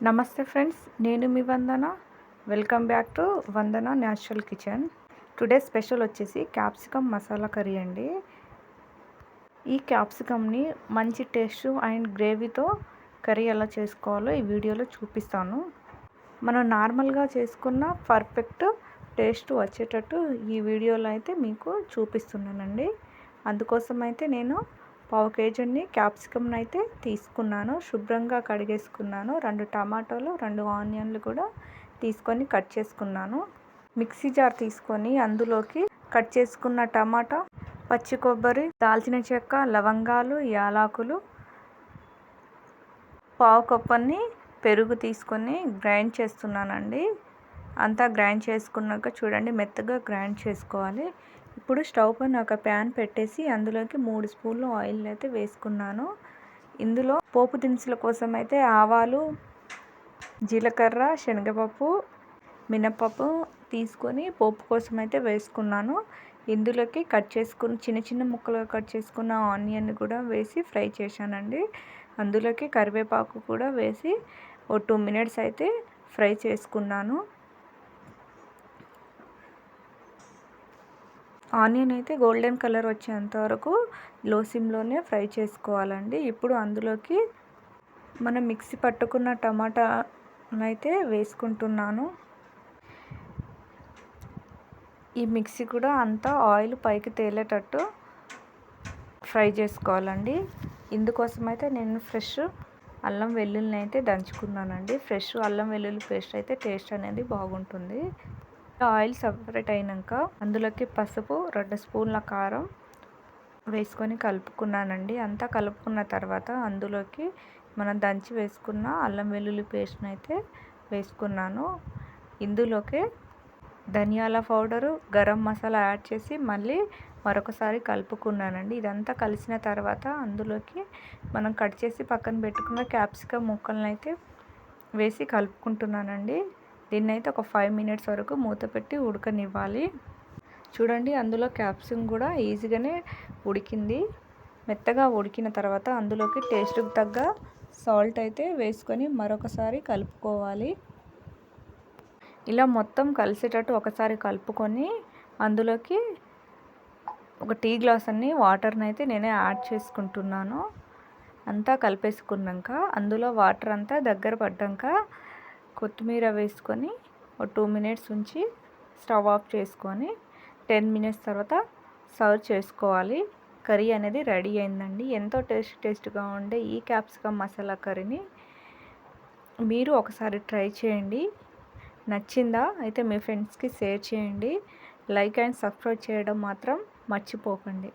నమస్తే ఫ్రెండ్స్, నేను మీ Vandana. Welcome back to Vandana natural kitchen. Today special వచ్చేసి క్యాప్సికమ్ మసాలా కర్రీ అండి. ఈ క్యాప్సికమ్ని మంచి టేస్ట్ అండ్ గ్రేవీతో కర్రీ ఎలా చేసుకోవాలో ఈ వీడియోలో చూపిస్తాను. మనం నార్మల్గా చేసుకున్న పర్ఫెక్ట్ టేస్ట్ వచ్చేటట్టు ఈ వీడియోలో అయితే మీకు చూపిస్తున్నానండి. అందుకోసం అయితే నేను పావు కేజీని క్యాప్సికమ్ని అయితే తీసుకున్నాను. శుభ్రంగా కడిగేసుకున్నాను. 2 టమాటాలు, 2 ఆనియన్లు కూడా తీసుకొని కట్ చేసుకున్నాను. మిక్సీ జార్ తీసుకొని అందులోకి కట్ చేసుకున్న టమాటా, పచ్చి కొబ్బరి, దాల్చిన చెక్క, లవంగాలు, యాలకులు, పావు కప్పని పెరుగు తీసుకొని గ్రైండ్ చేస్తున్నానండి. అంతా గ్రైండ్ చేసుకున్నాక చూడండి, మెత్తగా గ్రైండ్ చేసుకోవాలి. ఇప్పుడు స్టవ్ పైన ఒక ప్యాన్ పెట్టేసి అందులోకి 3 స్పూన్లు ఆయిల్ అయితే వేసుకున్నాను. ఇందులో పోపు దినుసుల కోసం అయితే ఆవాలు, జీలకర్ర, శనగపప్పు, మినపప్పు తీసుకొని పోపు కోసం అయితే వేసుకున్నాను. ఇందులోకి చిన్న చిన్న ముక్కలుగా కట్ చేసుకున్న ఆనియన్ కూడా వేసి ఫ్రై చేశానండి. అందులోకి కరివేపాకు కూడా వేసి 2 మినిట్స్ అయితే ఫ్రై చేసుకున్నాను. ఆనియన్ అయితే గోల్డెన్ కలర్ వచ్చేంత వరకు లో సిమ్లోనే ఫ్రై చేసుకోవాలండి. ఇప్పుడు అందులోకి మనం మిక్సీ పట్టుకున్న టమాటా అయితే వేసుకుంటున్నాను. ఈ మిక్సీ కూడా అంతా ఆయిల్ పైకి తేలేటట్టు ఫ్రై చేసుకోవాలండి. ఇందుకోసం అయితే నేను ఫ్రెష్ అల్లం వెల్లుల్లిని అయితే దంచుకున్నానండి. ఫ్రెష్ అల్లం వెల్లుల్లి పేస్ట్ అయితే టేస్ట్ అనేది బాగుంటుంది. ఆయిల్ సపరేట్ అయినాక అందులోకి పసుపు, 2 స్పూన్ల కారం వేసుకొని కలుపుకున్నానండి. అంతా కలుపుకున్న తర్వాత అందులోకి మనం దంచి వేసుకున్న అల్లం వెల్లుల్లి పేస్ట్ని అయితే వేసుకున్నాను. ఇందులోకి ధనియాల పౌడరు, గరం మసాలా యాడ్ చేసి మళ్ళీ మరొకసారి కలుపుకున్నానండి. ఇదంతా కలిసిన తర్వాత అందులోకి మనం కట్ చేసి పక్కన పెట్టుకున్న క్యాప్సికమ్ ముక్కలను అయితే వేసి కలుపుకుంటున్నానండి. దీన్ని అయితే ఒక 5 మినిట్స్ వరకు మూత పెట్టి ఉడకనివ్వాలి. చూడండి, అందులో క్యాప్సికమ్ కూడా ఈజీగానే ఉడికింది. మెత్తగా ఉడికిన తర్వాత అందులోకి టేస్ట్కి తగ్గ సాల్ట్ అయితే వేసుకొని మరొకసారి కలుపుకోవాలి. ఇలా మొత్తం కలిసేటట్టు ఒకసారి కలుపుకొని అందులోకి ఒక టీ గ్లాస్ అన్ని వాటర్ని అయితే నేనే యాడ్ చేసుకుంటున్నాను. అంతా కలిపేసుకున్నాక అందులో వాటర్ అంతా దగ్గర పడ్డాక కొత్తిమీర వేసుకొని 2 మినిట్స్ ఉంచి స్టవ్ ఆఫ్ చేసుకొని 10 మినిట్స్ తర్వాత సర్వ్ చేసుకోవాలి. కర్రీ అనేది రెడీ అయిందండి. ఎంతో టేస్ట్గా ఉండే ఈ క్యాప్సికమ్ మసాలా కర్రీని మీరు ఒకసారి ట్రై చేయండి. నచ్చిందా అయితే మీ ఫ్రెండ్స్కి షేర్ చేయండి. లైక్ అండ్ సబ్స్క్రైబ్ చేయడం మాత్రం మర్చిపోకండి.